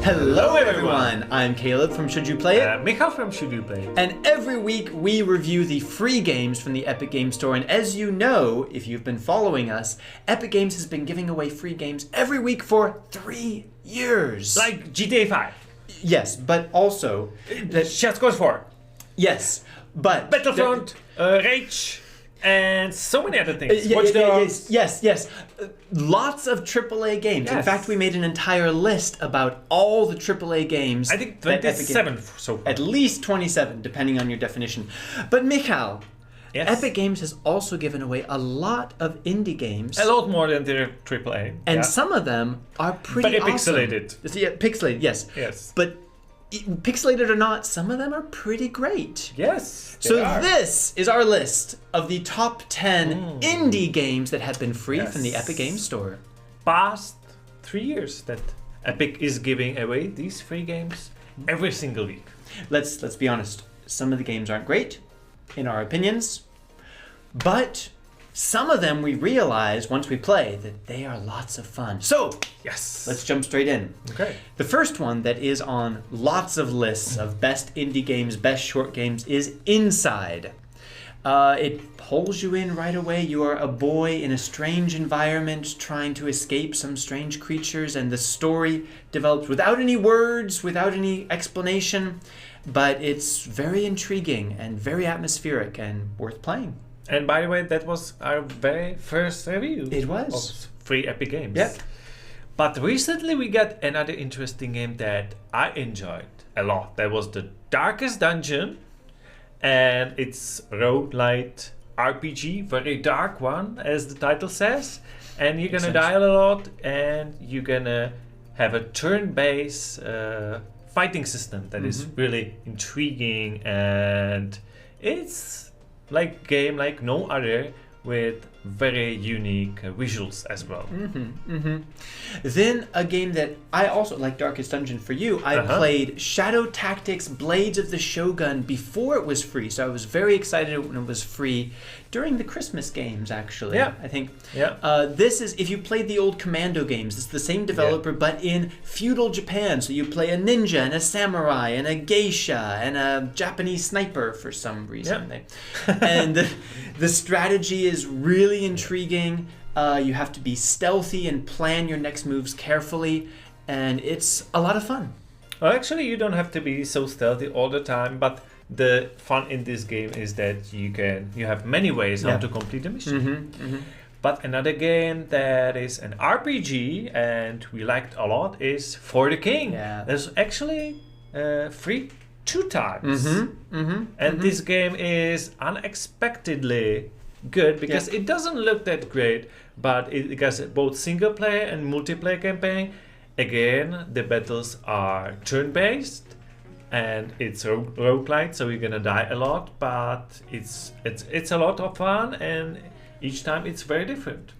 Hello everyone! I'm Caleb from Should You Play It? Michal from Should You Play It? And every week we review the free games from the Epic Games Store. And as you know, if you've been following us, Epic Games has been giving away free games every week for 3 years. Like GTA 5. Yes, but also... Just Cause 4. Yes, but... Battlefront, Rage, and so many other things. Watch Dogs. Yes. Lots of AAA games. Yes. In fact, we made an entire list about all the AAA games. I think 27 so far. At least 27, depending on your definition. But Michal, Yes. Epic Games has also given away a lot of indie games. A lot more than their AAA. And some of them are pretty Very awesome. pixelated. Yeah, pixelated, yes. Yes. But pixelated or not, some of them are pretty great. Yes. So this is our list of the top 10 indie games that have been free from the Epic Games Store. Past 3 years that Epic is giving away these free games every single week. Let's be honest. Some of the games aren't great, in our opinions, but some of them we realize once we play that they are lots of fun. So Yes. let's jump straight in. Okay. The first one that is on lots of lists of best indie games, best short games is Inside. It pulls you in right away. You are a boy in a strange environment trying to escape some strange creatures, and the story develops without any words, without any explanation, but it's very intriguing and very atmospheric and worth playing. And by the way, that was our very first review. It was. Of free Epic Games. Yep. But recently we got another interesting game that I enjoyed a lot. That was The Darkest Dungeon. And it's roguelite RPG, very dark one, as the title says. And you're gonna die a lot, and you're gonna have a turn-based fighting system that is really intriguing, and it's like game like no other, with very unique visuals as well. Then a game that I also like, Darkest Dungeon for you, I played Shadow Tactics Blades of the Shogun before it was free, so I was very excited when it was free during the Christmas games, actually. Yeah. I think. Yeah. This is, if you played the old Commando games, it's the same developer, but in feudal Japan, so you play a ninja and a samurai and a geisha and a Japanese sniper for some reason. And the strategy is really intriguing. You have to be stealthy and plan your next moves carefully, and it's a lot of fun. Well, actually, you don't have to be so stealthy all the time, but the fun in this game is that you have many ways how to complete the mission. But another game that is an RPG and we liked a lot is For the King. There's actually free 2 times. And this game is unexpectedly good because it doesn't look that great, but it has both single player and multiplayer campaign. Again, the battles are turn-based and it's roguelite, so you're gonna die a lot, but it's a lot of fun, and each time it's very different.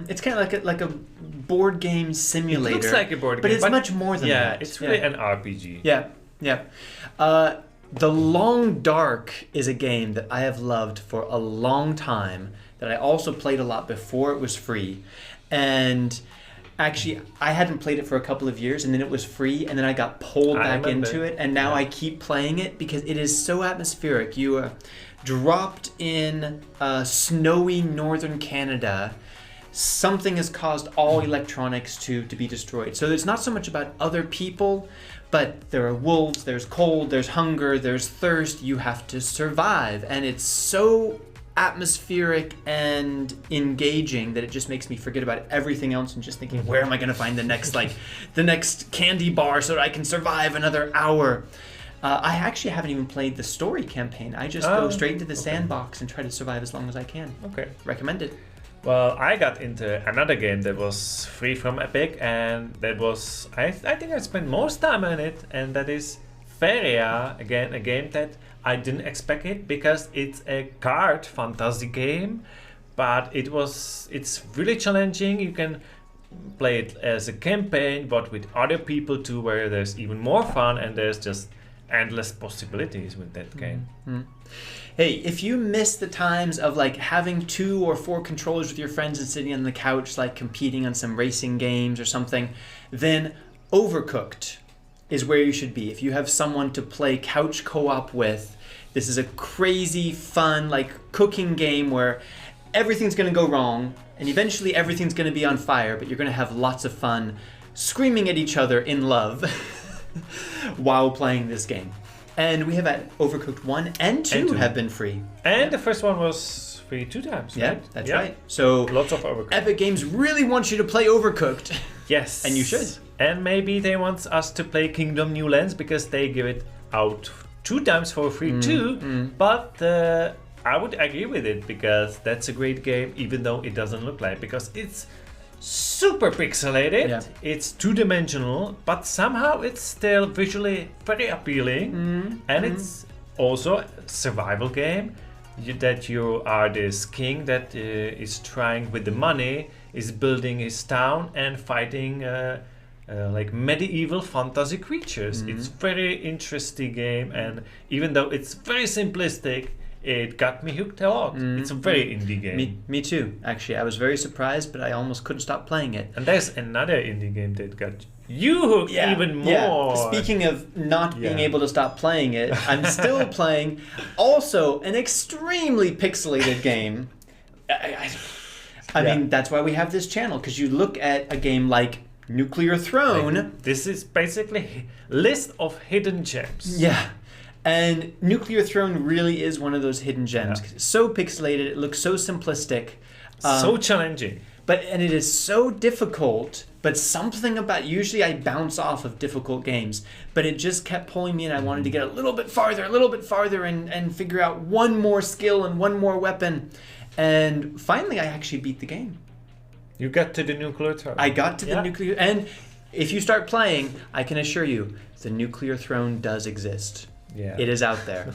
It's kind of like a board game simulator. It looks like a board game, but it's much more than that. Yeah, it's really an RPG. Yeah. The Long Dark is a game that I have loved for a long time, that I also played a lot before it was free. And actually, I hadn't played it for a couple of years, and then it was free, and then I got pulled back into it, and now I keep playing it because it is so atmospheric. You are dropped in snowy northern Canada. Something has caused all electronics to be destroyed. So it's not so much about other people, but there are wolves, there's cold, there's hunger, there's thirst. You have to survive, and it's so atmospheric and engaging that it just makes me forget about everything else and just thinking, where am I going to find the next candy bar so that I can survive another hour? I actually haven't even played the story campaign. I just go straight into the sandbox and try to survive as long as I can. Okay. Recommended. Well, I got into another game that was free from Epic, and that was, I think I spent most time on it, and that is Feria. Again, a game that I didn't expect it because it's a card fantasy game, but it's really challenging. You can play it as a campaign, but with other people too, where there's even more fun, and there's just endless possibilities with that game. Hey, if you miss the times of like having 2 or 4 controllers with your friends and sitting on the couch like competing on some racing games or something, then Overcooked is where you should be. If you have someone to play couch co-op with, this is a crazy, fun, like cooking game where everything's gonna go wrong and eventually everything's gonna be on fire, but you're gonna have lots of fun screaming at each other in love while playing this game. And we have at Overcooked 1 and 2 have been free. And the first one was free 2 times, yeah, right? That's right. So lots of Overcooked. Epic Games really wants you to play Overcooked. Yes. And you should. And maybe they want us to play Kingdom New Lands because they give it out 2 times for free too. But I would agree with it because that's a great game, even though it doesn't look like, because it's super pixelated. Yeah. It's 2-dimensional, but somehow it's still visually very appealing. And it's also a survival game. That you are this king that is trying with the money, is building his town and fighting like medieval fantasy creatures. It's very interesting game, and even though it's very simplistic, it got me hooked a lot. It's a very indie game. Me too, actually. I was very surprised, but I almost couldn't stop playing it. And there's another indie game that got you hooked even more. Yeah. Speaking of not being able to stop playing it, I'm still playing also an extremely pixelated game. I mean, that's why we have this channel, because you look at a game like Nuclear Throne. Like, this is basically list of hidden gems. Yeah. And Nuclear Throne really is one of those hidden gems. It's so pixelated, it looks so simplistic. So challenging. And it is so difficult, but something about, usually I bounce off of difficult games, but it just kept pulling me and I wanted to get a little bit farther and figure out one more skill and one more weapon. And finally, I actually beat the game. You got to the Nuclear Throne. I got to the Nuclear, and if you start playing, I can assure you, the Nuclear Throne does exist. Yeah. It is out there.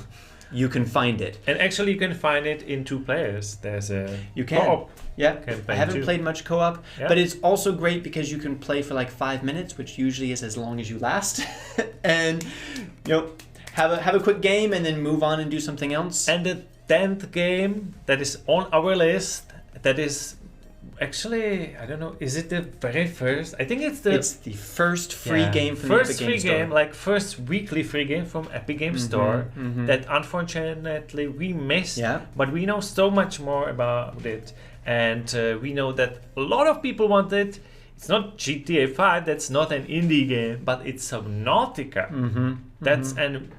You can find it. And actually, you can find it in 2 players. There's a co-op. Yeah, I haven't played much co-op, but it's also great because you can play for like 5 minutes, which usually is as long as you last, and have a quick game and then move on and do something else. And the 10th game that is on our list, that is actually, I don't know, is it the very first? I think it's the first free game from the Epic Games Store. Like first weekly free game from Epic Games Store that unfortunately we missed. Yeah. But we know so much more about it, and we know that a lot of people want it. It's not GTA 5. That's not an indie game, but it's Subnautica. That's an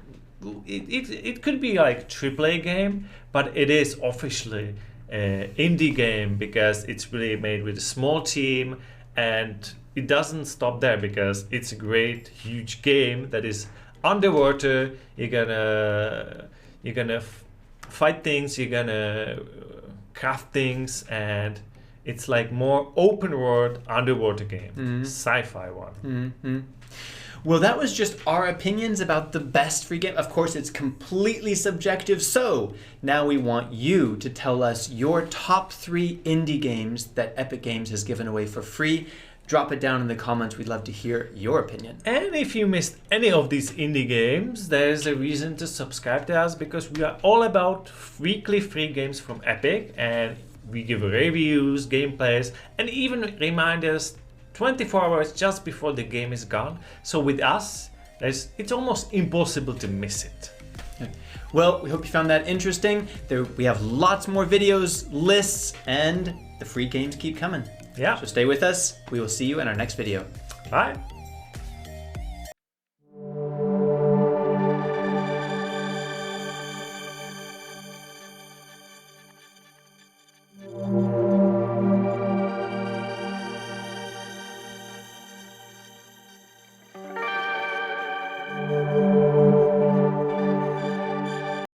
it could be like AAA game, but it is officially indie game because it's really made with a small team, and it doesn't stop there because it's a great huge game that is underwater. You're gonna fight things, you're gonna craft things, and it's like more open world underwater game, sci-fi one. Well, that was just our opinions about the best free game. Of course, it's completely subjective. So now we want you to tell us your top 3 indie games that Epic Games has given away for free. Drop it down in the comments. We'd love to hear your opinion. And if you missed any of these indie games, there's a reason to subscribe to us, because we are all about weekly free games from Epic, and we give reviews, gameplays, and even reminders 24 hours just before the game is gone. So with us, it's almost impossible to miss it. Well, we hope you found that interesting. We have lots more videos, lists, and the free games keep coming. Yeah. So stay with us. We will see you in our next video. Bye.